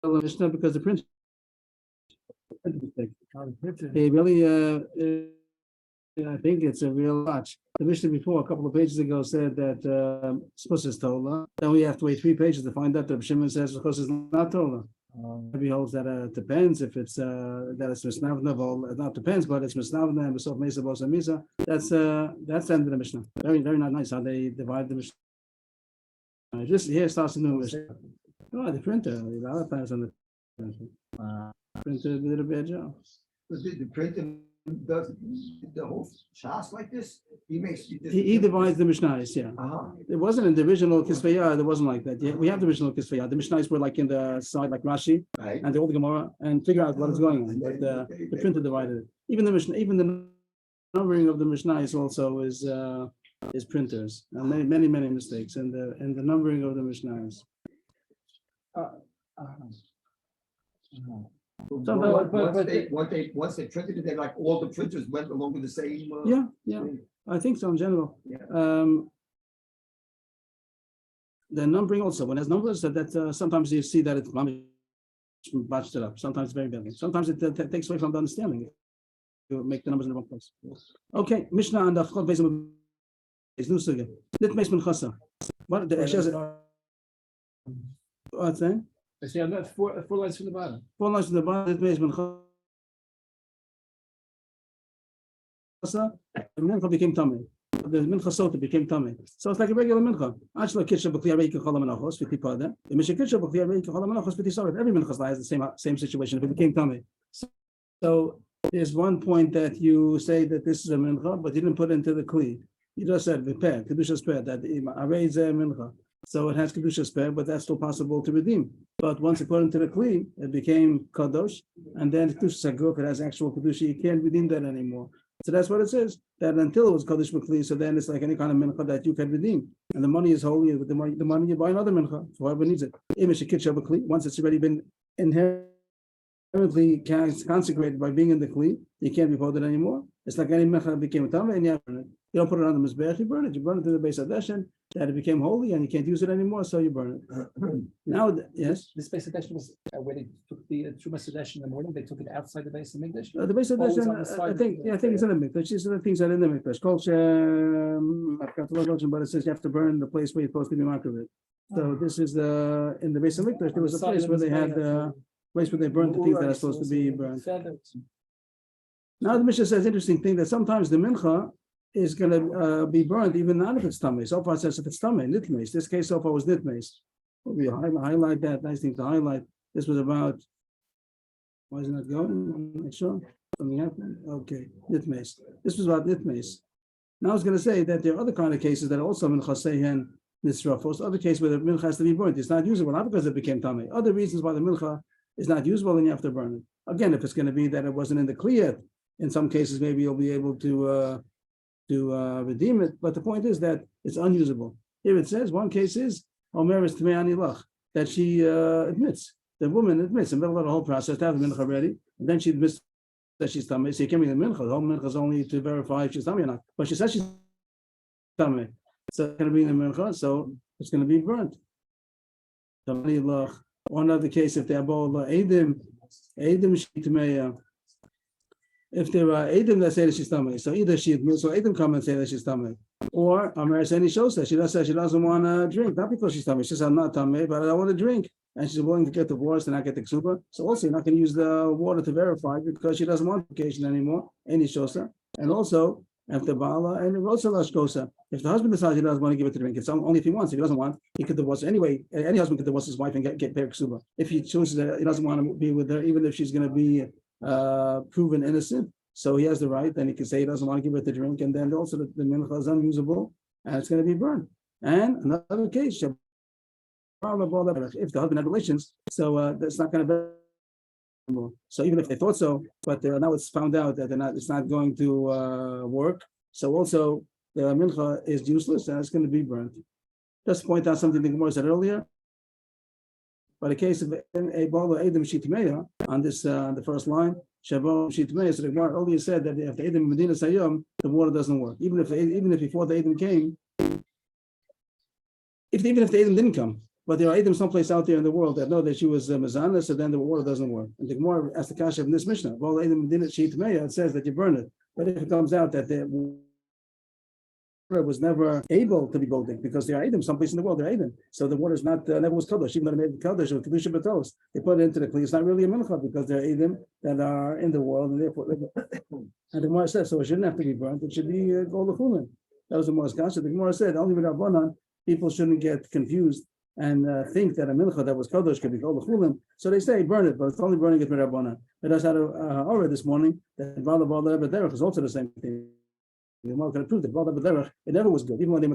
Mishnah because the printer he really I think it's a real watch. The Mishnah before a couple of pages ago said that Schus is Tola. Then we have to wait 3 pages to find out that Shimon says Schus is not Tola. He holds that it depends if it's that it's Misnavna. Well, it not depends, but it's Misnavna and Besof Mesa Bosa Misa. That's the end of the Mishnah. Very, very nice how they divide the Mishnah. This here starts a new Mishnah. Oh, the printer. A lot of times on the printer did a bad job. The printer does the whole shas like this. He divides the Mishnahs, yeah. It wasn't in the original Kisveyah, it wasn't like that. Yeah, we have the original Kisveyah. The Mishnahs were like in the side, like Rashi, Right. and the old Gemara, and figure out what is going on. But the printer divided it. Even the Mishnah, even the numbering of the Mishnahs also is printers. And many mistakes in the numbering of the Mishnahs. Once they printed it, they like all the printers went along with the same. Yeah. I think so in general. Yeah. The numbering also, when there's numbers, that sometimes you see that it's botched it up. Sometimes very badly. Sometimes it takes away from the understanding. You make the numbers in the wrong place. Okay, Mishnah and Avrohom is new suga. Dit meest men chassa. What the what's that? I see. I'm not 4 lines from the bottom. 4 lines from the bottom. Dit meest men chassa. The mincha became tummy. The mincha sotah became tummy. So it's like a regular mincha. Actually, kitcha b'kliyar reiki cholam anachos v'tipada. The misha kitcha b'kliyar reiki cholam anachos v'tisaret. Every mincha has the same situation. If it became tummy, so there's one point that you say that this is a mincha, but you didn't put it into the kli. You just said v'per kedusha's per that array is a mincha. So it has kedusha's per, but that's still possible to redeem. But once you put it into the kli, it became kadosh, and then kedusha's aguf, it has actual kedusha. You can't redeem that anymore. So that's what it says, that until it was Kaddish B'Kli, so then it's like any kind of mincha that you can redeem. And the money is holy, with the money you buy another mincha, for whoever needs it. Once it's already been inherently consecrated by being in the Kli, you can't be voted anymore. It's like any mincha that became a tameh, and you burn it. You don't put it on the Mizbeach, you burn it. You burn it to the base of Deshen, that it became holy, and you can't use it anymore, so you burn it. Now, yes? This base of Deshen was where they took the Truma Sedesh in the morning. They took it outside the base of Mikdash. The base of Deshen, I think it's in the Mikdash. These are the things that are in the Mikdash. I forgot the location, but it says you have to burn the place where you're supposed to be makriv. So this is in the base of Mikdash. There was a place where they had place where they burned the things that are supposed to be burned. Now the Mishnah says interesting thing that sometimes the mincha is going to be burned even not if it's tamei. So far it says if it's tamei, nitmeis. This case so far was nitmeis. We highlight that. Nice thing to highlight. This was about. Why isn't that going? I'm not sure. Something happened. Okay, nitmeis. This was about nitmeis. Now I was going to say that there are other kind of cases that are also mincha sehen nisrafos. Other cases where the mincha has to be burnt. It's not usable, not because it became tamei. Other reasons why the mincha is not usable, and you have to burn it. Again, if it's going to be that it wasn't in the kli yet, in some cases maybe you'll be able to redeem it. But the point is that it's unusable. Here it says one case is Omer is Tmei Ani Lach, that she admits. The woman admits in the middle of the whole process to have the mincha ready, and then she admits that she's tamei. So you can't be the mincha. The whole mincha is only to verify if she's tamei or not. But she says she's tamei. So it's going to be in the mincha, so it's going to be burnt. One other case, if they are both Eidim Shitmeya. If there are Eidim that say that she's tamei, so either she admits or Eidim come and say that she's tamei, or Amar Seni shows that she doesn't want to drink, not because she's tamei. She says I'm not tamei, but I want to drink, and she's willing to get divorced and not get the ksuba. So also you're not going to use the water to verify because she doesn't want vacation anymore. Any shosa, and also after Bala and also Lashkosa. If the husband decides he doesn't want to give it to drink, it's only if he wants. If he doesn't want, he could divorce anyway. Any husband could divorce his wife and get paid ksuba. If he chooses that he doesn't want to be with her, even if she's going to be proven innocent, so he has the right. Then he can say he doesn't want to give it to drink, and then also the mincha is unusable and it's going to be burned. And another case, if the husband had relations, so that's not going to be anymore. So even if they thought so, but now it's found out that it's not going to work. So also the mincha is useless and it's going to be burned. Just point out something the Gemara said earlier. But a case of a bolo edim shitmeya on this the first line, Shavon shitmeya. So the Gemara earlier said that if the edim medina sayom, the water doesn't work. Even if before the edim came, even if the edim didn't come, But there are items someplace out there in the world that know that she was Mazana, so then the water doesn't work. And the Gemara asked the Kasha in this Mishnah. Well, it says that you burn it. But if it comes out that the water was never able to be bodek because there are items someplace in the world, there are items. So the water is not never was kadosh, even though they made kadosh or kedusha batos. They put it into the kli. It's not really a mincha because there are items that are in the world and therefore. And the Gemara says so it shouldn't have to be burnt. It should be go l'chulin. That was the Gemara's kasha. The Gemara said only with Rabbanan people shouldn't get confused and think that a mincha that was kadosh could be called l'chulin. So they say burn it, but it's only burning it with Rabbanan. But as I had already this morning that Bala Bala Bederach is also the same thing. The Gemara can prove that it never was good, even when the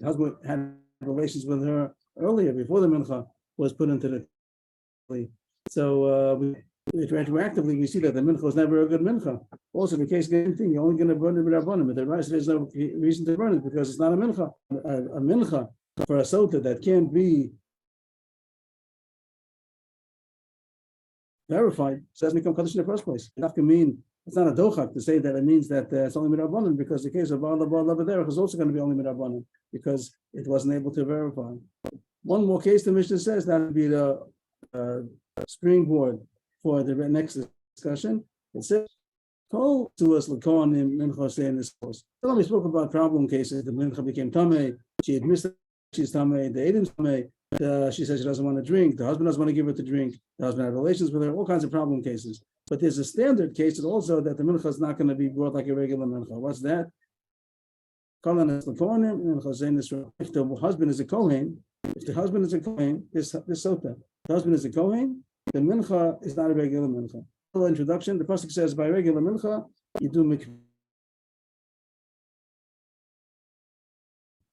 husband had relations with her earlier before the mincha was put into the. So retroactively we see that the mincha was never a good mincha. Also, the case same thing, you're only going to burn it with Rabbanim, but the rest there's no reason to burn it because it's not a mincha. A mincha for a sotah that can't be verified, so it doesn't become kaddish in the first place. It can mean it's not a dochak to say that it means that it's only midrabanan because the case of Ba'al Ba'al is also going to be only midrabanan because it wasn't able to verify. One more case the Mishnah says that would be the springboard for the next discussion. It says, "Call to us l'kohanim mincha say in this course." So we spoke about problem cases. The mincha became tamei. She had missed. She's tamei. The Edim's tamei. She says she doesn't want to drink. The husband doesn't want to give her to drink. The husband had relations with her. All kinds of problem cases. But there's a standard case also that the mincha is not going to be brought like a regular mincha. What's that? If the husband is a kohen, this sotah, the husband is a kohen, the mincha is not a regular mincha. Introduction, the pasuk says by regular mincha, you do mikveh.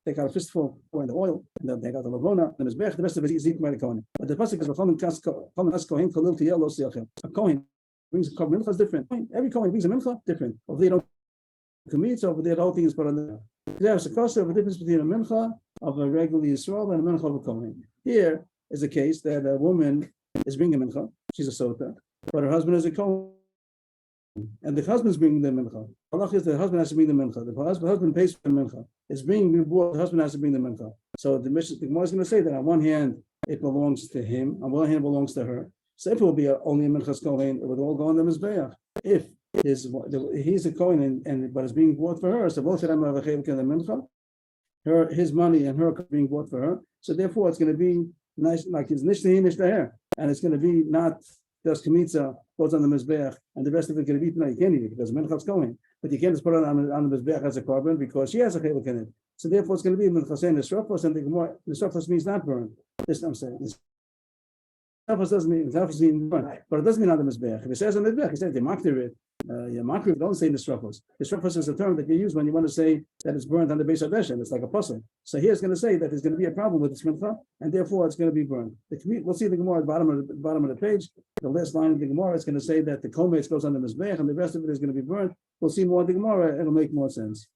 Take out a fistful, pour in the oil, and then take out the lavona, the mizbech, the rest of it is eaten by the kohen. But the pasuk is a kohen brings a mincha is different. Every kohen brings a mincha different. Over there, don't commit. So over there, the whole thing is put on the. There's a cost of a difference between a mincha of a regular Yisrael and a mincha of a kohen. Here is a case that a woman is bringing a mincha. She's a sotah, but her husband is a kohen, and the husband's bringing the mincha. Allah is the husband has to bring the mincha. The husband pays for the mincha. It's being brought. The husband has to bring the mincha. So the Gemara is going to say that on one hand it belongs to him, on one hand it belongs to her. So if it will be only a minchas kohen, it would all go on the mizbeach. If he's a kohen but it's being bought for her, so both of them have a chelik in the mincha. His money and her being bought for her. So therefore, it's going to be nice, like it's nishtahi nishtaher, and it's going to be not just kamitza goes on the mizbeach, and the rest of it going to be no, you can't eat it because minchas kohen, but you can't just put it on the mizbeach as a carbon because she has a chelik in it. So therefore, it's going to be minchas and nisrafos, and the nisrafos means not burned. This I'm saying. Doesn't mean burn, but it doesn't mean on the mizbeach. If it says on the mizbeach, he says they maktir it. Maktir don't say nisrafos. Nisrafos is a term that you use when you want to say that it's burned on the base of Deshem. It's like a puzzle. So here it's going to say that there's going to be a problem with this mincha, and therefore it's going to be burned. We'll see the Gemara at the bottom of the page. The last line of the Gemara is going to say that the kometz goes on the mizbeach, and the rest of it is going to be burned. We'll see more of the Gemara. It'll make more sense.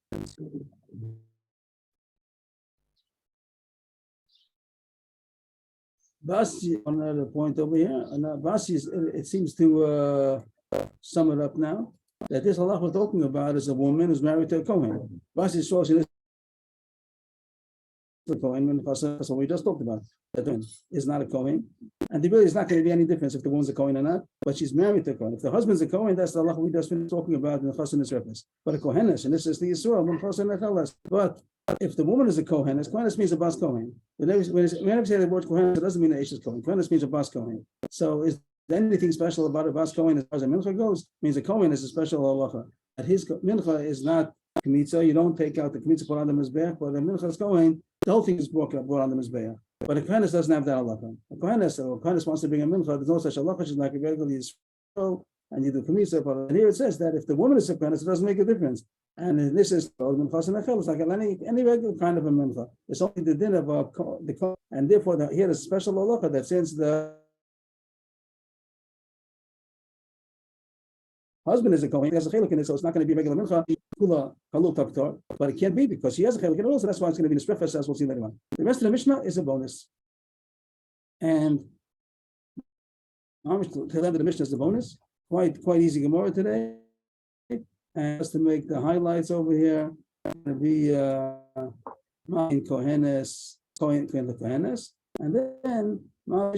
Basi, another point over here, and Basi, it seems to sum it up now, that this halach we're talking about is a woman who's married to a kohen. Basi is sourcing this the kohen, that's what we just talked about. That is not a kohen, and there really is not going to be any difference if the woman's a kohen or not, but she's married to a kohen. If the husband's a kohen, that's the halach we just been talking about in the chasen reference. But a kohenes, and this is the Yisrael, but if the woman is a kohenes, kohenes means a bas kohen. Whenever we say the word kohenes, it doesn't mean a ishes kohen. Kohenes means a bas kohen. So is there anything special about a bas kohen as far as a mincha goes? It means a kohen is a special halacha. That his mincha is not kmitza. You don't take out the kmitza put on the mizbeach, but the mincha is kohen. The whole thing is brought on the mizbeach. But a kohenes doesn't have that halacha. A kohenes wants to bring a mincha. There's no such halacha. She's like a regular Yisrael, and you do kmitza. And here it says that if the woman is a kohenes, it doesn't make a difference. And this is it's like any regular kind of a mincha. It's only the din of the and therefore here is a special halacha that since the husband is a kohen, he has a chelik in it, so it's not going to be a regular mincha. But it can't be because he has a chelik in it, so that's why it's going to be in the strefas, as we'll see later on. The rest of the Mishnah is a bonus, and to the end of the Mishnah is a bonus. Quite easy Gemara today. And just to make the highlights over here, going to be in Kohenes, Kohen the Kohenes. And then a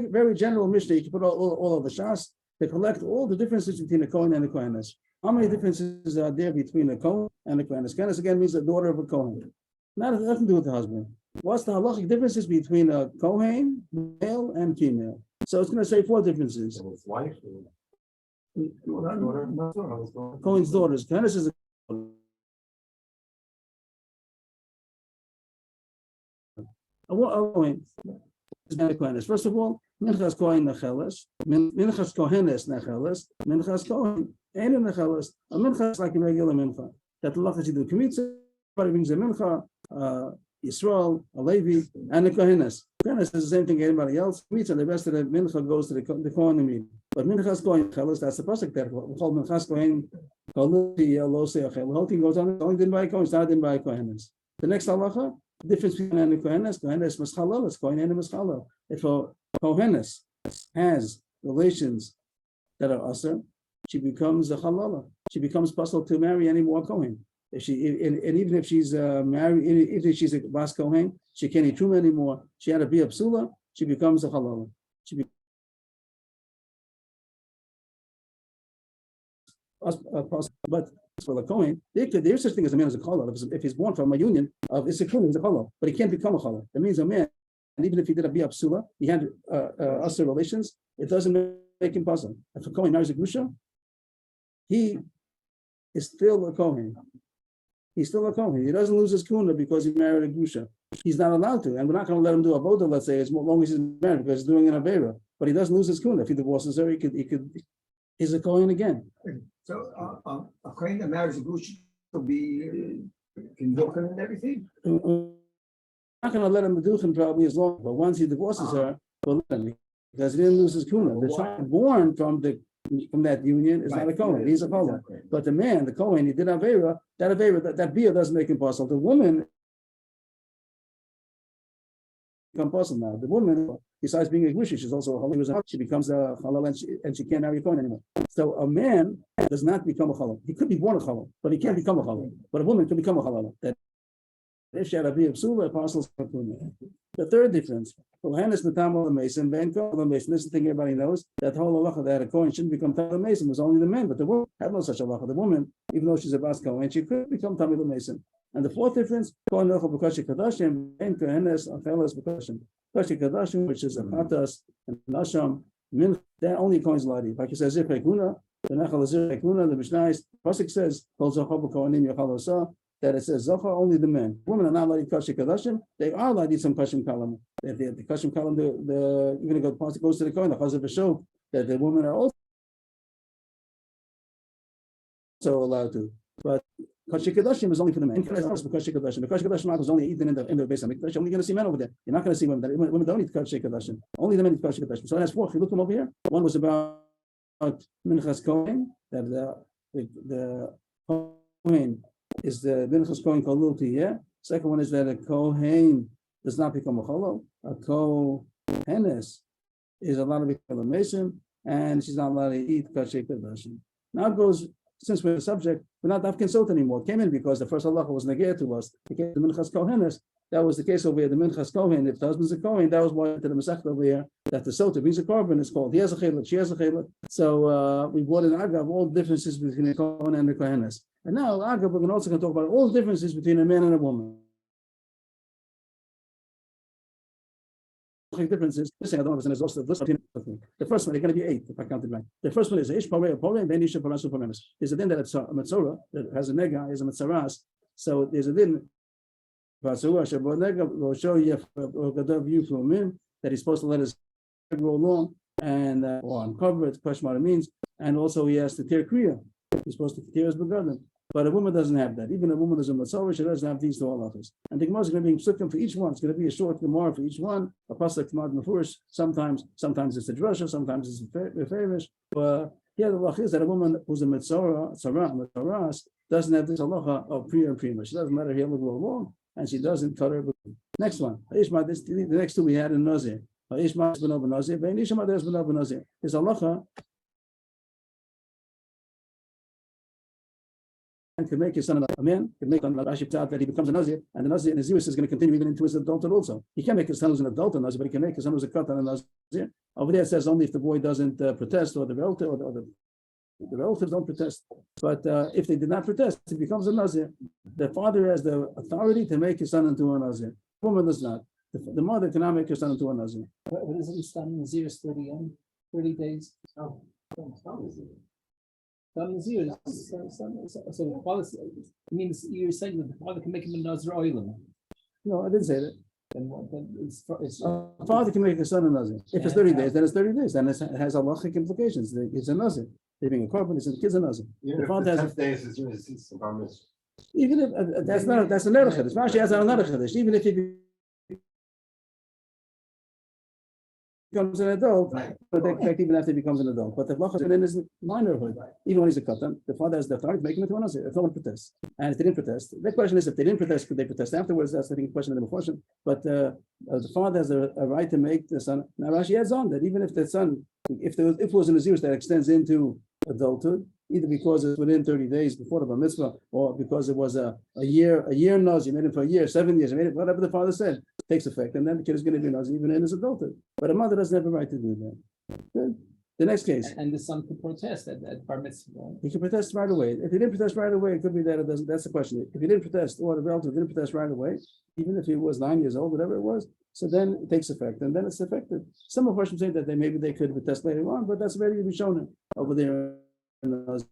very general Mishnah. You can put all of the Shas. They collect all the differences between the Kohen and the Kohenes. How many differences are there between a Kohen and a Kohenes? Kohenes again means the daughter of a Kohen. Nothing to do with the husband. What's the halachic differences between a Kohen, male and female? So it's going to say 4 differences. Wife. Kohen's daughters. Kohenes is a Kohen. First of all, Minchas Kohen Necheles, Minchas Kohenes Necheles, Minchas Kohen Ein Necheles. A Mincha is like a regular Mincha. That the Lachas you do Kmitza, everybody brings a Mincha, Yisrael, a Levi, and the Kohenes. Kohenes is the same thing as anybody else. Kmitza, the rest of the Mincha goes to the Kohen. But Minchas Kohen Necheles, that's the pasuk there. We call Minchas Kohen, the whole thing goes on. It's only done by Kohen, it's not done by Kohenes. The next halacha, the difference between and the Kohenes must halal, it's Kohen and must halal. If a Kohenes has relations that are asr, she becomes a halala. She becomes possible to marry any more Kohen. If she and even if she's married, even if she's a Bas Kohen, she can't eat truma anymore. She had to be a psula. She becomes a halala. But for the Kohen, there's such thing as a man as a challah. If he's born from a union of Issachar, he's a challah, but he can't become a challah. That means a man, and even if he did a bia psula, he had asr relations. It doesn't make him possible. If a Kohen marries a grusha, he is still a Kohen. He's still a Kohen. He doesn't lose his kuna because he married a grusha. He's not allowed to, and we're not going to let him do a boda. Let's say as long as he's married, because he's doing an avera. But he doesn't lose his kuna. If he divorces her, he's a Kohen again. So a Kohen that marries a Gush will be can look and everything. We're not going to let him do him probably as long, but once he divorces her, we'll let him because he didn't lose his kuna. The child born from that union is not a Kohen; he's a Kohen. But the man, the Kohen, he did avera. That bia doesn't make him possible. The woman become possible now. The woman, besides being a Gushi, she's also a halal. She becomes a halal and she can't marry a Kohen anymore. So a man does not become a halal. He could be born a halal, but he can't become a halal. But a woman can become a halal. That if she had a bia psula, apostles. The third difference, Kohenes Natam the Mason, Ben the Mason. This is the thing everybody knows. That whole halacha that a Kohen shouldn't become Tamil Mason was only the men, but the woman had no such halacha. The woman, even though she's a Bas Kohen, she could become Tamil Mason. And the fourth difference, Kohen Nocha B'Kashi Kadashim, Ben Kohenes Acheles B'Kashim. Kashi Kadashim, which is a Patas and Nasham, Min, that only Kohen's Ladi. Like he says, Zir Pekuna, the Nechal Zir Pekuna, the Mishnah, Pasuk says, Kol Zocha B'Kohenim Yachalosa, that it says Zocha, only the men. Women are not allowed to Kashi Kadashim, they are allowed to eat some Kashim Kalam. If the Kashim Kalam, even if the Pasuk goes to the Kohen, the Chazar B'Sho, that the women are also allowed to. But Kashi Kadashim is only for the men. Kashi Kadashim is only eaten in the base of Mikdash. You're only going to see men over there. You're not going to see women. Women don't eat Kashi Kadashim. Only the men eat Kashi Kadashim. So that's 4. If you look them over here, one was about Minchas Kohen, that the Kohen is the Minchas Kohen Kalulti, yeah? Second one is that a Kohen does not become a Cholol. A Kohenes is allowed to become a Mason, and she's not allowed to eat Kashi Kadashim. Now it goes, since we're the subject, we're not Afkin Sot anymore. It came in because the first halacha was negate to us. It came to the Minchas Kohenes. That was the case over here. The Minchas Kohen, if the husband's a Kohen, that was why to the Masech over here, that the Sotah brings a carbon is called. He has a chelet, she has a chelet. So we brought in Agav, all the differences between the Kohen and the Kohenes. And now, Agav, we're also going to talk about all the differences between a man and a woman. Differences. This I don't understand is also the first one, they're going to be 8 if I counted right. The first one is Ish Parei Parei and then Isha Parasu Paramis. There's a din that it's a Metzora that has a nega, is a Metzaras. So there's a din will show you that he's supposed to let his grow long and or uncover it, question what it means, and also he has to tear kriya. He's supposed to tear his begadim. But a woman doesn't have that. Even a woman is a Matzorah, she doesn't have these 2 halachas. And the Gemara is going to be psukim for each one. It's going to be a short Gemara for each one. A pasuk Gemara Mefurish. Sometimes it's a drasha, sometimes it's a feverish. But here the halach is that a woman who's a Metzoras, doesn't have this halacha of priya and prima. She doesn't let her hair grow long, and she doesn't cut her. Next one. The next 2 we had in Nazir. Ishmael ben Over Nazir, Ben Ishmael ben Over Nazir. His halacha can make his son a man, can make on Rashi out that he becomes a Nazir, and the Nazir in his Nazir is going to continue even into his adulthood also. He can't make his son who's an adult a Nazir, but he can make his son who's a Katan a Nazir. Over there it says only if the boy doesn't protest or the relative or the relatives don't protest. But if they did not protest, he becomes a Nazir. The father has the authority to make his son into a Nazir. The woman does not. The mother cannot make her son into a Nazir. What is it? Stam Nazir is 30 days. Oh, Stam Nazir is so the father. I mean, you're saying that the father can make him a Nazir oilam. No, I didn't say that. Then it's A father can make a son a Nazir. If it's 30 days, then it's 30 days. Then it has halachic implications. It's a Nazir. They're being a korban, it's a kid's a Nazir. The father has days is the bar mitzvah. even if that's another chiddush. Rashi has another chiddush. Even if he becomes an adult, but in fact, even after he becomes an adult. But the halacha is in his minorhood. Even when he's a katan, the father has the authority to make him into a Nazir. If no one protests, and if they didn't protest, the question is if they didn't protest, could they protest afterwards? That's I think the question of the question. But the father has a right to make the son. Now Rashi adds on that even if the son, if it was an Nazirus that extends into adulthood, either because it's within 30 days before the bar mitzvah, or because it was a year Nazir, you made it for a year, 7 years, you made it, whatever the father said takes effect, and then the kid is going to be Nazir even in his adulthood. But a mother doesn't have a right to do that. Good. The next case. and the son could protest at bar mitzvah. He can protest right away. If he didn't protest right away, it could be that it doesn't. That's the question. If he didn't protest, or the relative didn't protest right away, even if he was 9 years old, whatever it was, so then it takes effect, and then it's effective. Some of us say that maybe they could protest later on, but that's already been shown over there. The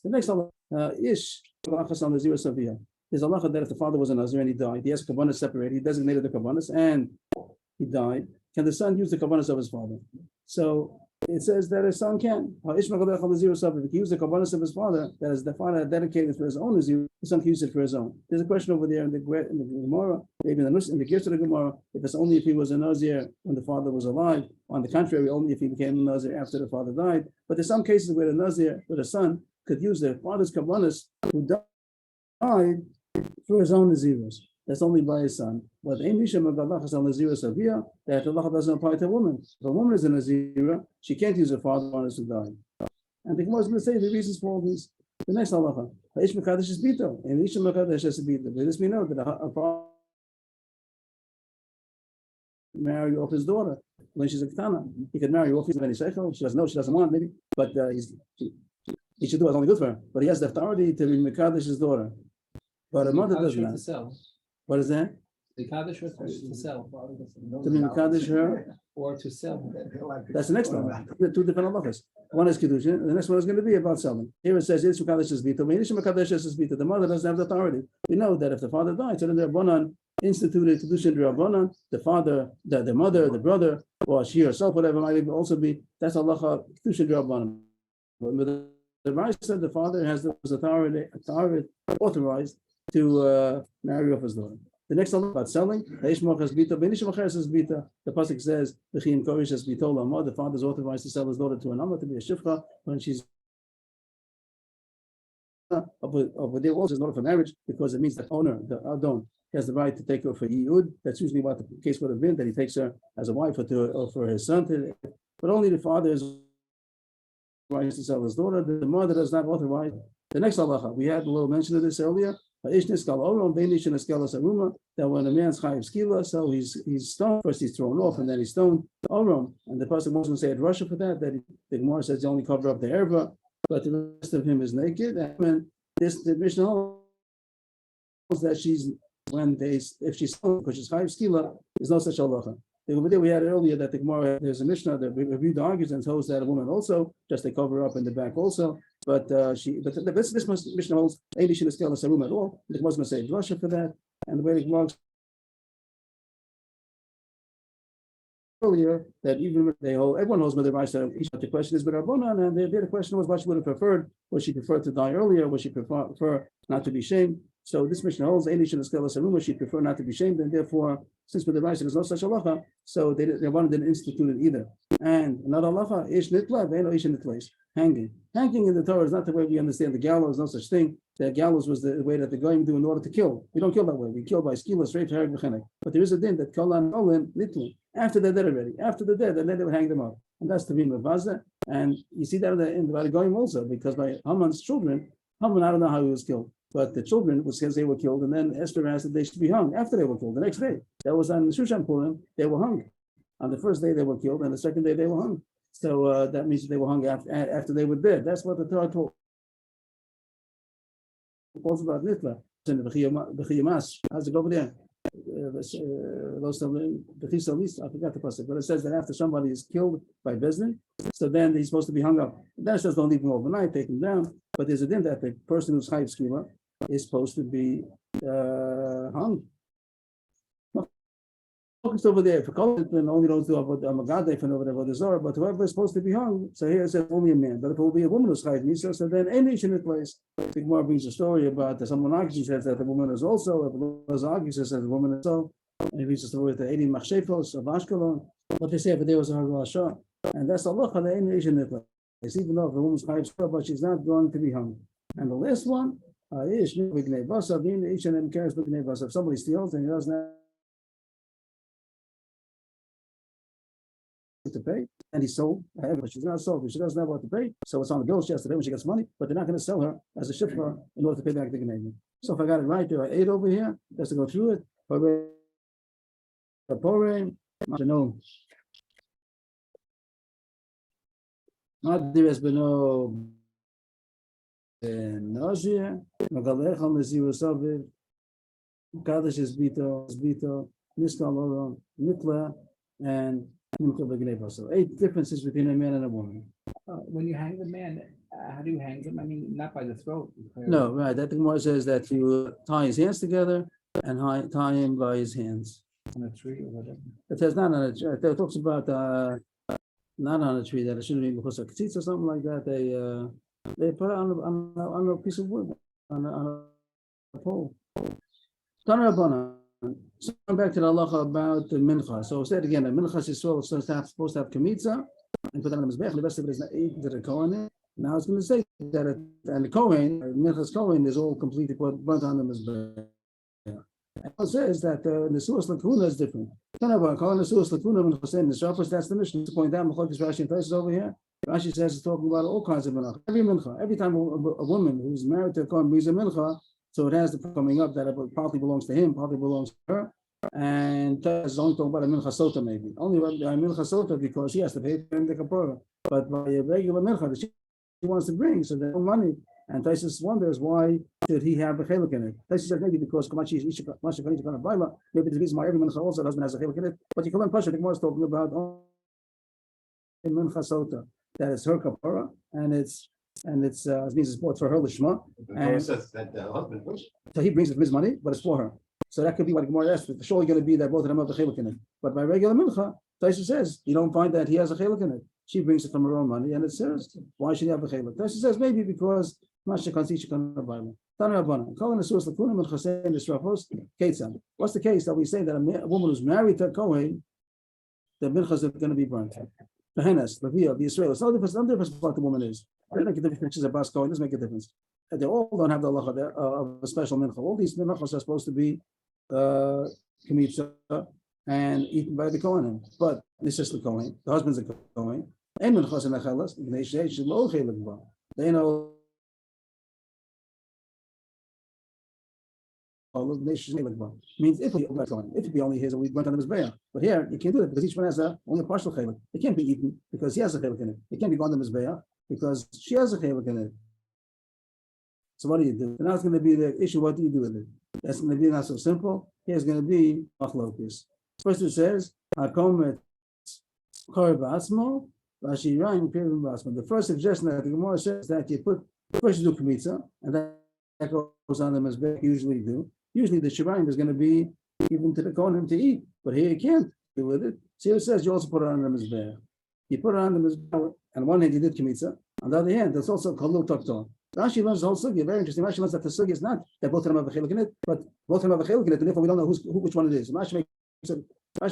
next ish on the zero savia. There's a halacha that if the father was a Nazir and he died, he has kabbanas separated, he designated the kabbanas, and he died. Can the son use the kabbanas of his father? So it says that a son can. If he use the kabbanas of his father, that is the father dedicated for his own Nazir, the son can use it for his own. There's a question over there in the Gemara, maybe in the Gersh of the Gemara, if it's only if he was a Nazir when the father was alive. On the contrary, only if he became a Nazir after the father died. But there's some cases where the Nazir, where the son could use the father's kabbanas who died for his own Nazirus. That's only by his son. But that the halacha doesn't apply to a woman. If a woman is a Nazira, she can't use her father's honors to die. And the Gemara is going to say the reasons for all these. The next halacha, Ish Mekadesh is Bito, and Ish Mekadesh is Bito. But this we know that a father marry off his daughter when she's a ketana. He could marry off his any seichel. She doesn't know, she doesn't want maybe, but he should do what's only good for her. But he has the authority to be Mekadesh his daughter. But a mother does not. What is that? The Kaddish or to sell? To be Mekadesh her? Or to sell. That's the next one. Two different halachas. One is Kedushin, and the next one is going to be about selling. Here it says, Yitzchak Mekadesh is Bito, Yitzchak Mekadesh is Bito. The mother doesn't have the authority. We know that if the father died, so then the Rabbanan instituted Kedushin Rabbanan, the father, the mother, the brother, or she herself, whatever might also be, that's halacha Kedushin Rabbanan. But the Rice said the father has the authority authorized to marry off his daughter. The next one about selling, the pasuk says, the father is authorized to sell his daughter to an amma to be a shifcha when she's over there also is not for marriage because it means the owner, the adon, has the right to take her for yiyud. That's usually what the case would have been, that he takes her as a wife or for his son. But only the father is authorized to sell his daughter. The mother does not authorize. The next halacha, we had a little mention of this earlier. That when a man's chayiv skila, so he's stoned. First he's thrown off, and then he's stoned. And the person wasn't say at Russia for that. That the Gemara says you only cover up the erba, but the rest of him is naked. And the Mishnah holds that if she's stoned because she's chayiv skila, there's no such halacha. We had earlier that the Gemara, there's a Mishnah that reviewed the arguments and holds that a woman also, just they cover up in the back also. But this Mishnah holds Eili shouldn't scale a room at all. The Gemara is going to say Russia for that, and the way the Gemara earlier that even they hold, everyone knows whether the question is but Rabbanan, and the question was what she would have preferred. Would she prefer to die earlier? Would she prefer not to be shamed? So this Mishnah holds Eili shouldn't scale a room. She'd prefer not to be shamed, and therefore, since with the Raisa there's no such halacha, so they didn't institute it either. And another halacha, ish nitla, they know ish nitla, hanging. Hanging in the Torah is not the way we understand the gallows. No such thing. The gallows was the way that the goyim do in order to kill. We don't kill that way. We kill by skila, straight to harag v'chenek. But there is a din that kolan nitla after they're dead already. After they're dead, and then they would hang them up. and that's the Rima Vaza. And you see that in the Goyim also, because by Haman's children, Haman, I don't know how he was killed, but the children, because they were killed, and then Esther asked that they should be hung after they were killed, the next day. That was on the Shushan Purim, they were hung. On the first day they were killed, and the second day they were hung. So that means that they were hung after they were dead. That's what the Torah taught. Also about Nitla, the Chiyamas, how's it over there? I forgot the pasuk, but it says that after somebody is killed by Bezdin, so then he's supposed to be hung up. Then it says don't leave him overnight, take him down. But there's a din that the person who's chayiv skila is supposed to be hung. Focused over there. For Kohen, only those who have a Magadeh for whatever the Zohar, but whoever is supposed to be hung. So here it says only a man. But if it will be a woman who's chayiv misa, so then any in the place. The Gemara brings a story about someone argues says that the woman is also. If the argues says that the woman is so. And he brings a story with the 80 machshefos of Ashkelon. What they say if there was a Harashah, and that's Allah for the any in the place. Even though the woman's chayiv skila, but she's not going to be hung. And the last one is each and them carries b'gnei basa. If somebody steals and he doesn't have to pay, and he sold, but she's not sold, she doesn't have what to pay, so it's on the bill, she has to pay when she gets money, but they're not going to sell her as a shipper in order to pay back the Gnei. So if I got it right, there are 8 over here, just to go through it. Not there has been no nausea, Magalecha Meziru Saviv, Kaddish is Bito, Niskal Nitla, and so 8 differences between a man and a woman. When you hang the man, how do you hang them? I mean, not by the throat. No, right. That the Gemara says that you tie his hands together and tie him by his hands. On a tree or whatever. It says not on a tree. It talks about not on a tree, that it shouldn't be because of ktitz or something like that. They put it on a piece of wood, on a pole. Tanarabana. So going back to the halacha about the mincha. So say it again. The mincha is supposed to have kamitza and put that on the mizbech. The rest of it is not eaten to the kohen. Now it's going to say that and the kohen, mincha's kohen, is all completely burnt on the mizbech. And it says that the suas lakuna is different. Kohen the suas lakuna mincha saying the sharpest. That's the mission to point out. Machlokas Rashi and Taisus over here. Rashi says it's talking about all kinds of mincha. Every time a woman who's married to a kohen brings a mincha. So it has the coming up that it partly belongs to him, partly belongs to her, and it's only talking about a mincha sotah maybe. Only a mincha sotah because she has to pay for the kapara. But by a regular mincha that she wants to bring, so there's no money. And Taisus wonders why should he have a chelik in it. Taisus says maybe because maybe the reason why every mincha also the husband has a chelik in it. But you can learn Pasha. The Gemara is talking about a mincha sotah that is her kapara, and it's means it's bought for her lishma. And says that the husband wishes. So he brings it from his money, but it's for her. So that could be what Gemara asked. It's surely going to be that both of them have a chelik in it. But by regular mincha, Taisus says you don't find that he has a chelik in it. She brings it from her own money, and it says why should he have a chelik? Taisus says maybe because what's the case that a woman who's married to a kohen, the minchas are going to be burnt? The Henes, the Israel. It's no difference what the woman is. It doesn't make a difference. She's a bas kohen. It doesn't make a difference. They all don't have the halacha of a special mincha. All these minchas are supposed to be kemitza and eaten by the kohen. But this is the kohen. The husband's a kohen. And minchas and achelas. They know. Means if it be only his, we went on the mizbeah. But here you can't do it because each one has only a partial chelik. It can't be eaten because he has a chelik in it. It can't be gone to the mizbeah because she has a chelik in it. So what do you do? Now it's going to be the issue. What do you do with it? That's going to be not so simple. Here's going to be machlokes. First it says hakomet kor ba'atzmo v'ashirayim pirim ba'atzmo. The first suggestion that the Gemara says that you put first you do kamitza and that goes on the mizbeah. Usually do. Usually the shirayim is going to be even to the kohen to eat, but here you can't do with it. See, it says you also put it on the mizbeah. You put it on the mizbeah. On one hand, you did kamitza. On the other hand, there's also kalul takton. Rashi learns the whole sugya. Very interesting. Rashi learns that the sugya is not that both of them have a chelik in it, but both of them have a chelik in it, and therefore we don't know which one it is. Rashi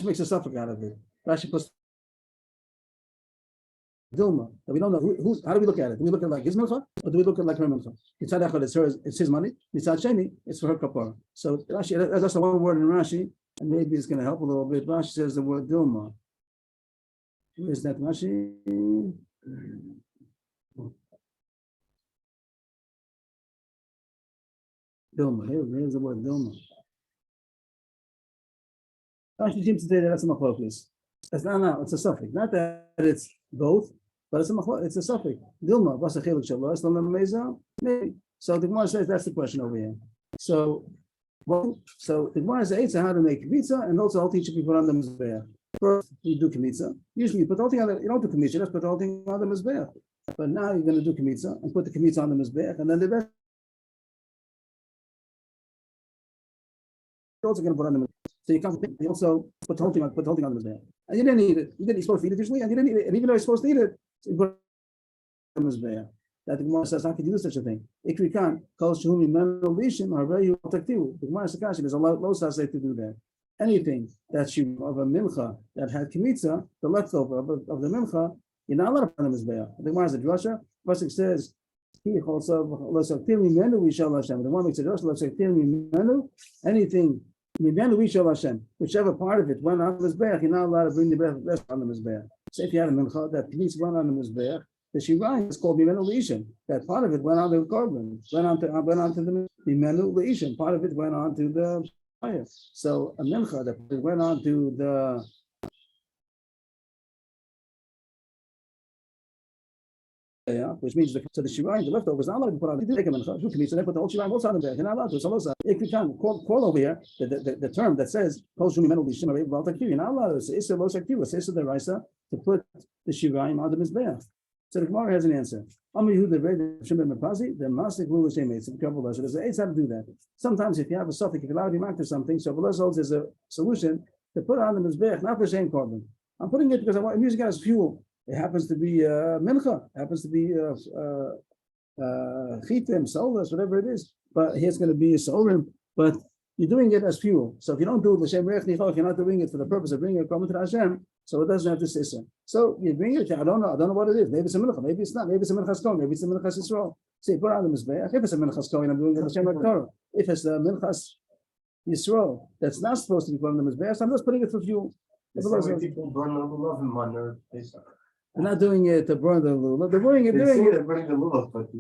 makes a suffix out of it. Rashi puts Dilma. That we don't know who's. How do we look at it? Do we look at it like his mincha, or do we look at it like her mincha? Mitzad echad, it's hers. It's his money. Mitzad sheni, it's for her kapara. So Rashi, that's the one word in Rashi, and maybe it's going to help a little bit. Rashi says the word Dilma. Where's that Rashi? Dilma. Here's the word Dilma. Rashi seems to say that that's a machlokes. That's not, it's a suffix. Not that it's both, but it's a suffix. Dilma, what's the chiluk shalom? It's not meza. Maybe. So the Gemara says that's the question over here. So the Gemara says how to make kmitza, and also I'll teach you people on the mizbeach. First, you do kmitza. Usually, you put the whole thing on the, you don't do kmitza, just put the whole thing on the mizbeach. But now you're going to do kmitza and put the kmitza on the mizbeach, and then the rest you're also going to put on the mizbeach. So you can't. You also put the whole thing on the mizbeach, and you didn't eat it. You're supposed to eat it usually, and you didn't eat it. And even though you're supposed to eat it, so you put it on the mizbeach. That the Gemara says, how can you do such a thing? Ikri kan kol shehumi menol lishim or very taktivu. The Gemara says, there's a low say to do that. Anything that you of a mincha that had kmitza, the leftover of the mincha, you're not allowed to put on the mizbeach. The Gemara is a drasha. Pasuk says, he also let's say menu we shall Hashem. The one makes a drasha. Let's say menu anything menu we shall Hashem. Whichever part of it went on the mizbeach, you're not allowed to bring the rest on the mizbeach. So if you had a mincha that kmitza went on the mizbeach, the shirayim is called Mimenu Leishim. That part of it went on to the carbon, went on to the Mimenu Leishim. Part of it went on to the fire. So a mincha that went on to the which means the shirayim, the leftovers, not allowed to put on. You take a mincha, do kmitza, then put the whole shirayim also on the back. You're not allowed to. So if you can call over here the term that says Kol Shumi Mimenu Leishim, you're not allowed to say Issa Lo Saktiv, say Issa the Raisa to put the shirayim on the mizbeach. So the Gemara has an answer. The There's an eight how to do that. Sometimes if you have a suffix, if you're allowed to mark to something, so Belas holds there's a solution to put on the mizbeach, not for same carbon. I'm putting it because I'm using it as fuel. It happens to be mincha, happens to be chitim, solas, whatever it is. But here's going to be a solim, but you're doing it as fuel. So if you don't do it l'shem reich nichoch, you're not doing it for the purpose of bringing a carbon to Hashem. So it doesn't have this issa. So you bring it. I don't know what it is. Maybe it's a mincha. Maybe it's not. Maybe it's a minchas kohen. Maybe it's a minchas Yisrael. See, put on the mizbeach. If it's a minchas kohen, I'm doing it l'shem Torah. If it's the minchas Yisrael that's not supposed to be put on the mizbeach, I'm just putting it for fuel. People burn the lulav in Monday. They're not doing it to burn the lulav. They're burning it. They're burning the lulav, but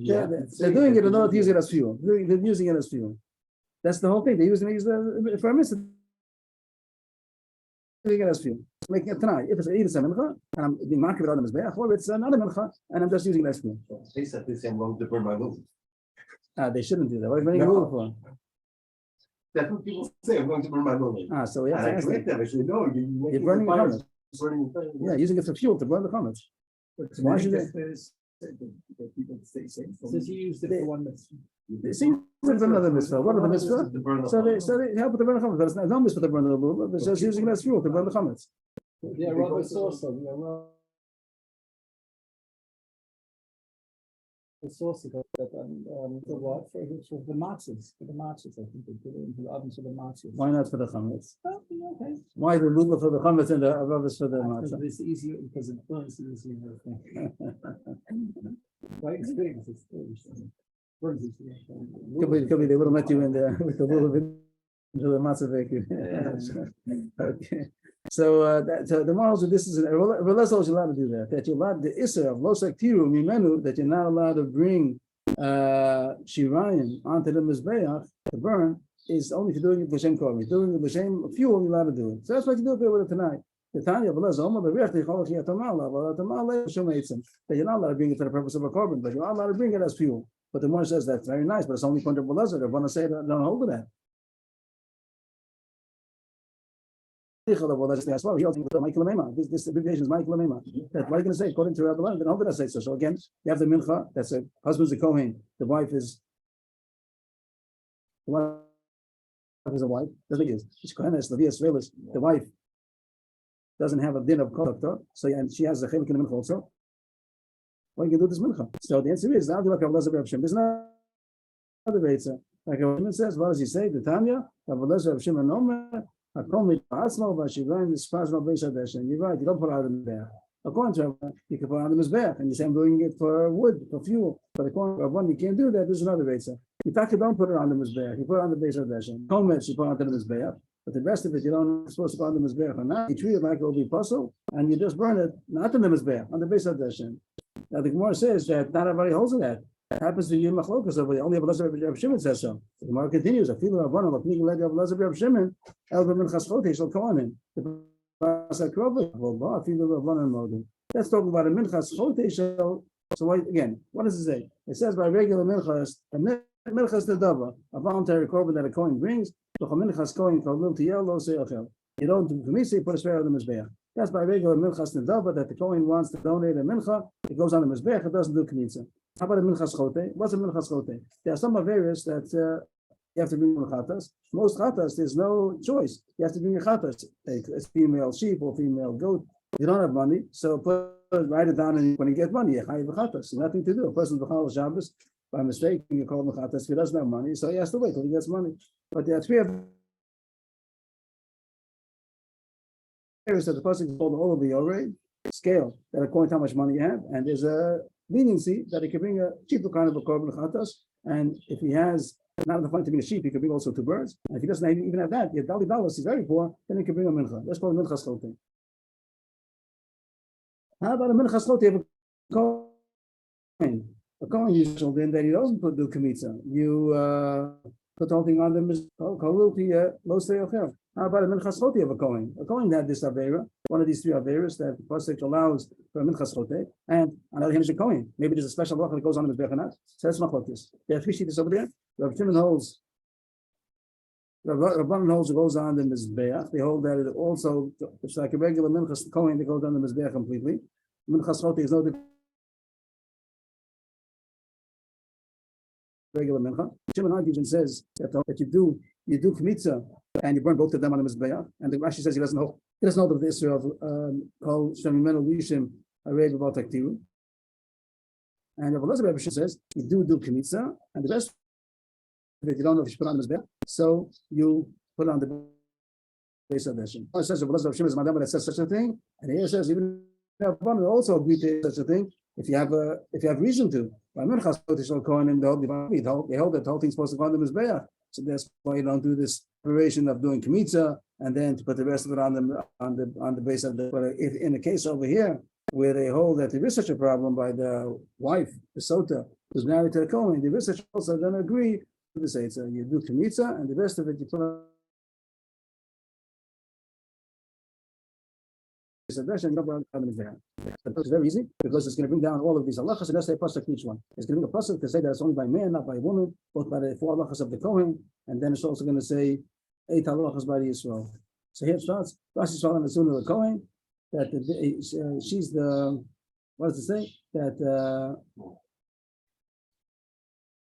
they're doing it in order to use it as fuel. They're using it as fuel. That's the whole thing. They use it for a mitzvah. Using it as fuel. Making it tonight. If it's a mincha, and I'm being marked on the mizbeach, or it's not a mincha, and I'm just using it as fuel. They said they say I'm going to burn my lulav. They shouldn't do that. What are you burning a lulav for? That's what people say. I'm going to burn my lulav. So we have to ask them. Actually, no, You're burning the comments. Yeah, using it for fuel to burn the comments. Why should they? People say same. Since you used it for one mitzvah. They see it's another mitzvah. What are the mitzvah? So they help with the burn the comments, but it's not no mitzvah to burn the lulav. It's just using it as fuel to burn the comments. Yeah, Rabbi sauce. The sauce that the what for the matzahs, I think they put it into the oven for the matzahs. Why not for the chametz? Oh, okay. Why the lulav for the chametz and the avavas for the matzah? It's easier because it burns easier. By experience, it's burns easier. Could be they would have met you in there with the lulav into the matzah bakery. Okay. So the morals of this is Relez is allowed to do that. That you're allowed the issa of losak tiru mimenu, that you're not allowed to bring shirayim onto the mizbeach to burn, is only if you're doing it l'shem korban. You're doing it l'shem fuel, you're allowed to do it. So that's what you do here with it tonight. The Tanya Relez Omer the Riach Technology that you're not allowed to bring it for the purpose of a korban, but you're not allowed to bring it as fuel. But the Gemara says that's very nice, but it's only for the Relez. They want to say that don't hold to that. This abbreviation is Michael Amema. What are you going to say? According to Rabbi Leonard, then how did I say so? So again, you have the mincha. That's a husband's a kohen. The wife is a wife. Doesn't make it. She's kohenes. The wife doesn't have a din of conductor, so and she has a chelik in the mincha also. What are you going to do with this mincha? So the answer is now like Rabbi Lezer Shem. There's another reitzer. Like a woman says, what does he say? The Tanya Rabbi Lezer Shem and Omer. You're right, you don't put out in there. According to Rabban, you can put on the mizbeach, and you say I'm doing it for wood, for fuel. But according to Rabban, you can't do that. There's another reitzer. You don't put it on the mizbeach. You put it on the base of the Hashem. Komets, you put it on the mizbeach. but the rest of it, you don't supposed to go on the Mizbeach or not. You treat it like it will be puzzle, and you just burn it, not on the Mizbeach, on the base of the Hashem. Now the Gemara says that not everybody holds to that. It happens to you machlokas, but only Rabbi Elazar Shimon says so. The Gemara continues, I feel Rabbanon, like Miguel Rabbi Elazar Shimon, El Minchas Chote shall come in. That's talking about a Minchas Chote shall. So again, what does it say? It says by regular Minchas, a Minchas Nedava, a voluntary korban that a Kohen brings, you don't do Kamisa, you put a spare on the Mizbeach. That's by regular Minchas Nedava that the Kohen wants to donate a Mincha, it goes on the Mizbeach, it doesn't do Kamisa. How about a Minchas Chote? What's a Minchas Chote? There are some Averis that you have to bring chatas. Most chatas, there's no choice. You have to bring a chatas. A female sheep or female goat. You don't have money, so write it down, and when you get money, you have chatas. Nothing to do. A person's b'chal Shabbos, by mistake, you call him chatas. If he doesn't have money, so he has to wait till he gets money. But there are three areas that the person is called all of the already scale that according to how much money you have, and there's a leniency that he can bring a cheaper kind of a korban chatas, and if he has not enough money to bring a sheep, he can bring also 2 birds. And if he doesn't even have that, if Dali Dalas is very poor, then he can bring a mincha. That's called a minchas chote. How about a minchas chote of a kohen? A kohen usual then that he doesn't do kamitza. You put the whole thing on them How about a minchas chote of a kohen? A kohen had this avera, one of these 3 averas that the pasuk allows for a minchas chote, and on the other hand is a kohen. Maybe there's a special bracha that goes on in the Mizbeach. So that's machlokes. There are 3 sheets over there. Rabbi Shimon holds. Rabbanon holds it goes on the Mizbeach. They hold that it also it's like a regular minchas kohen that goes on the Mizbeach completely. Minchas chote is no regular mincha. Shimon even says that you do kmitza and you burn both of them on the Mizbeach. And the Rashi says he doesn't hold of the Israel of kol shemimenu lishim arei b'bal taktiru. And Rabbi Elazar says you do kmitza, and the rest if you don't know if you should put on the Mizbeach, so you put on the base of the Hashem. It says Rabbi Elazar is madam that says such a thing, and here it says even Rabbanon also agree to such a thing if you have reason to. By minchas shel kohanim they hold that the whole thing's supposed to go on the Mizbeach, so that's why you don't do this preparation of doing kmitza and then to put the rest of it on the base of the. But if in the case over here where they hold that there is such a problem by the wife, the sotah, who's married to the kohen, the research also going to agree to say so you do kmitza and the rest of it you put on. It's very easy because it's going to bring down all of these halachas and that's a pasuk each one. It's going to bring a pasuk to say that it's only by man, not by woman, both by the 4 halachas of the kohen, and then it's also going to say 8 halachas by the Yisrael. So here it starts. Rashi Shalom is the kohen that she's the. What does it say? That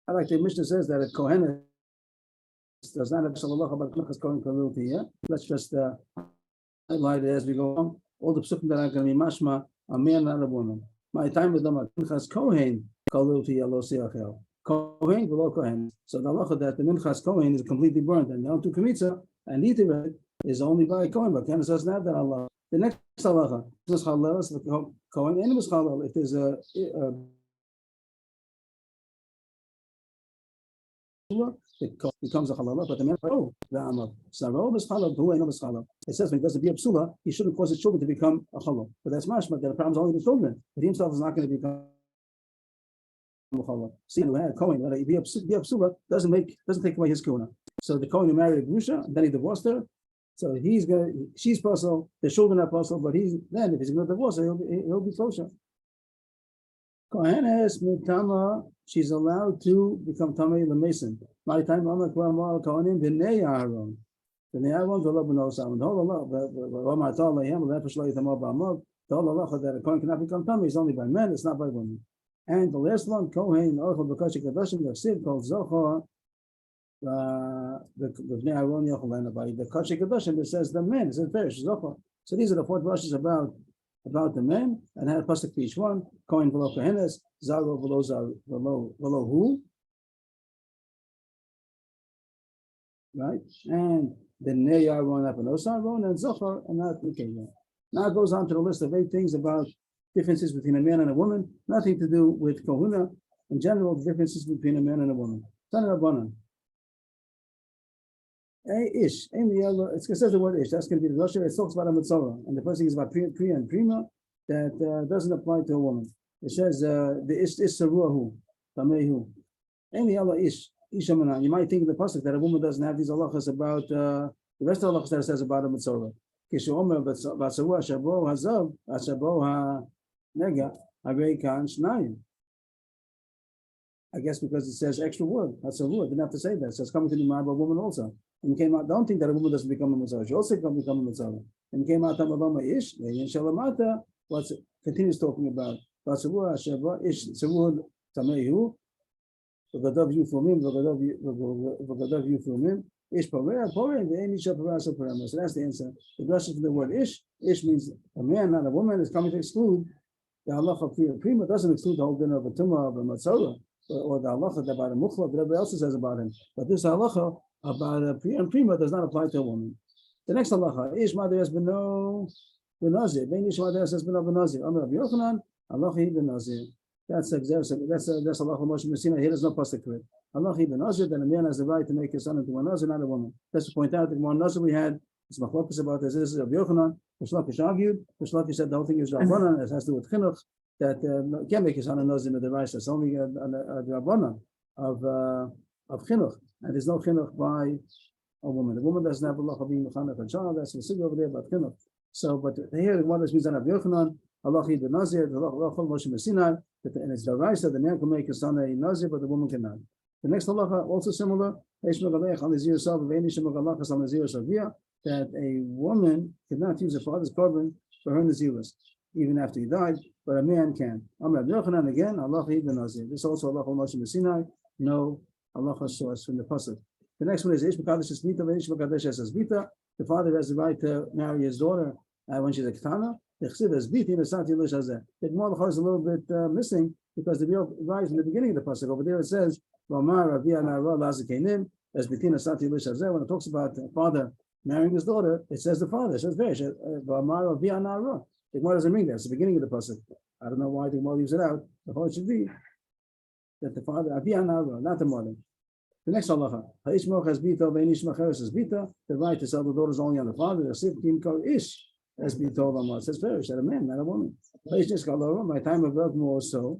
I like the Mishnah says that a kohen does not have shalom about minchas kohen kalilti. Yeah, let's just highlight it as we go on. All the psukim that are going to be mashma, a man, not a woman. My time with them, minchas kohen kalilti alo seachel. Kohen below kohen. So the halacha that the minchas kohen is completely burnt and down to kmitza and eat it is only by kohen. But Kansas doesn't have that halacha. The next halacha is halal is the kohen and it was halal. If there's a it becomes a halal, but the man the amal. Sarov is halal, who ain't is halal. It says when he doesn't be a psula, he shouldn't cause his children to become a halal. But that's mashma that the problem is only the children. But he himself is not going to become a halal. See, when a kohen, when be a psula, doesn't take away his kuna. So the kohen who married a grusha, and then he divorced her. So she's possible, the children are possible, but if he's going to divorce her, he'll be kosher. Kohenes mitama, she's allowed to become tamei lemason. My time I'm like kohenim b'nei Aaron. B'nei Aaron to love benos Aaron. The whole Allah, Rama told him, "Lefish lo yitamah ba'amod." The whole Allah that a kohen cannot become tamei is only by men; it's not by women. And the last one, kohen orchel b'kashik kadoshim. The sid called zochor. The b'nei Aaron yochel by the kashik kadoshim. It says the men. It says perish zochor. So these are the 4 verses about the men, and had a pasuk for each one. Kohen below kohenes, zaro below who, right? And then Neyaron Aron and Zohar and not okay. Now it goes on to the list of 8 things about differences between a man and a woman, nothing to do with kohuna. In general, the differences between a man and a woman. Ish. It says the word ish. That's going to be the Russia. It talks about a mitzvah, and the first thing is about pri and prima that doesn't apply to a woman. It says the ish is saruahu, tamehu. Any other ish, ishamana. You might think in the pasuk that a woman doesn't have these halachas about the rest of the halachas that it says about a mitzvah. Kishu omer b'saruah shabo hazav shabo ha nega harei kan shnayim. I guess because it says extra word. That's a word. Didn't have to say that. So it's coming to the mind of a woman also. And came out. Don't think that a woman doesn't become a mitzvah. She also can become a mitzvah. And came out Tamalama ish. And Shalamata. What's it continues talking about? Basavua Shava ish Savud Tamehu. Vagadav you from him. Vagadav you from him. Ish Pavera Pore and the any Shaparasa Parama. So that's the answer. The question for the word ish. Ish means a man, not a woman, is coming to exclude the halacha prima. Doesn't exclude the whole dinner of a tumah of a matzorah. Or the halacha about a mukhla that everybody else says about him. But this halacha about a pri and prima does not apply to a woman. The next halacha, ish mother has been no benazir. Ben ish mother has been no benazir. Amar Rabbi Yochanan, halacha benazir. That's halacha Moshe Messina. Here there's no pasuk to it. Halacha benazir. That a man has the right to make his son into a nazir, not a woman. That's to point out that one nazir we had. It's machlokas about this. This is Rabbi Yochanan. Rishlakish argued. Rishlakish said the whole thing is rabbanan. It has to do with chinuch. That can't make his son a nazir in the device. It's only a rabbanan of chinuch, and there's no chinuch by a woman. The woman doesn't have a law of being mechanech a child. That's the signal over there about chinuch. So, but here what this means on Rabbi Yochanan, halachi the nazir, the halacha Moshe Messinai, and it's the right that the man can make his son a nazir, but the woman cannot. The next halacha also similar. That a woman cannot use a father's carbon for her nazirus, even after he died, but a man can. Amar Rabbi Yochanan again, halacha ibn nazir. This also halacha Moshe Messinai. No halacha source from the pasuk. The next one is ish mekadesh es bita, ish mekadesh es bita. The father has the right to marry his daughter when she's a ketana. The chsiv es bita nesati lish hazeh. The Gemara is a little bit missing because the real right in the beginning of the pasuk over there it says V'amar Rabbi Anara lazikenim es bita nesati lish hazeh. When it talks about the father marrying his daughter, it says the father. It says V'amar Rabbi Anara. The Gemara doesn't mean that. It's the beginning of the pasuk. I don't know why the Gemara leaves it out. The whole should be that the father, Abi Anara, not the mother. The next halacha, Ha'ishmoch has bita, Ve'inish macheres has bita. The right to sell the daughters only on the father. The siftim kol ish has bita It says perish, that a man, not a woman. Ha'ishnish kalora, my time of birth more so.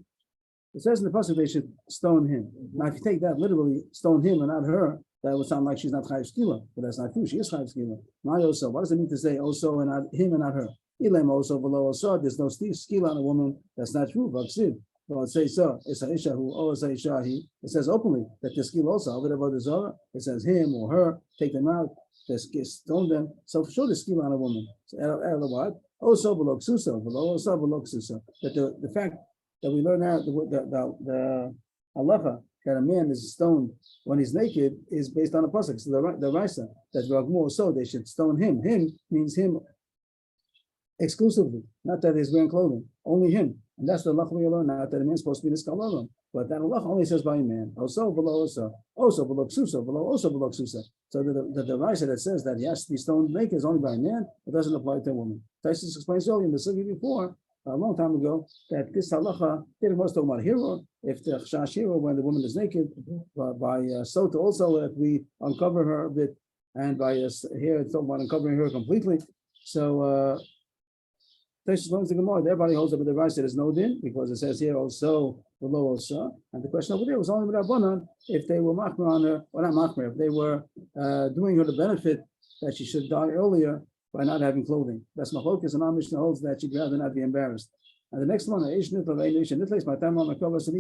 It says in the pasuk they should stone him. Now, if you take that literally, stone him and not her, that would sound like she's not chayiv skila, but that's not true. She is chayiv skila. My also. What does it mean to say also and not him and not her? Ilem also below also. There's no skila on a woman. That's not true. Vaksiv. Well, it says so. It's a isha who or a isha he. It says openly that the skila also. Whatever the zara, it says him or her. Take them out. Stone them. So for sure, the skila on a woman. So what? Also below ksusa. Below also below ksusa. That the fact that we learn out the halacha that a man is stoned when he's naked is based on a pasuk. So the Raisa that Ragmur so they should stone him. Him means him exclusively, not that he's wearing clothing, only him. And that's the halacha we learn now that a man's supposed to be this kalaron. But that halacha only says by a man. Also below below ksusa, below ksusa. So the Raisa that says that he has to be stoned naked is only by a man. It doesn't apply to a woman. Taisus explains earlier in the sugya before, a long time ago, that this halacha didn't was talking about hero. If the chash hero, when the woman is naked, by sotah also that we uncover her a bit, and by here it's talking about uncovering her completely. So Taisus learns the Gemara. Everybody holds up with the right that there's no din because it says here also below also. And the question over there was only with Rabbanan if they were machmer on her, or not machmer, if they were doing her the benefit that she should die earlier by not having clothing. That's machlokas, and our Mishnah holds that she'd rather not be embarrassed. And the next one, my time on my cover, also the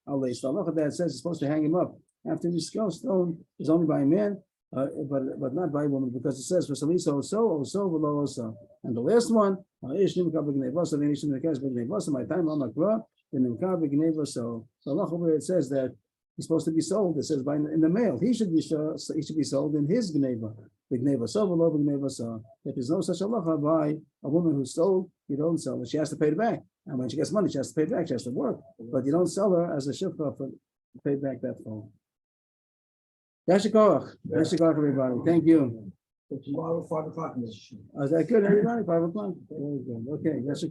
halacha that says it's supposed to hang him up after the stone is only by a man, but not by a woman, because it says for salisa also below also. And the last one, my time on my cover, so the halacha where it says that he's supposed to be sold, it says in the male, he should be sold in his gneva. If there's no such halacha by a woman who's sold, you don't sell her. She has to pay it back. And when she gets money, she has to pay it back. She has to work. But you don't sell her as a shifra for pay back that phone. Yashikach, everybody. Thank you. Tomorrow, 5 o'clock. Is that good, everybody? 5 o'clock? Very good. Okay, Yashikach.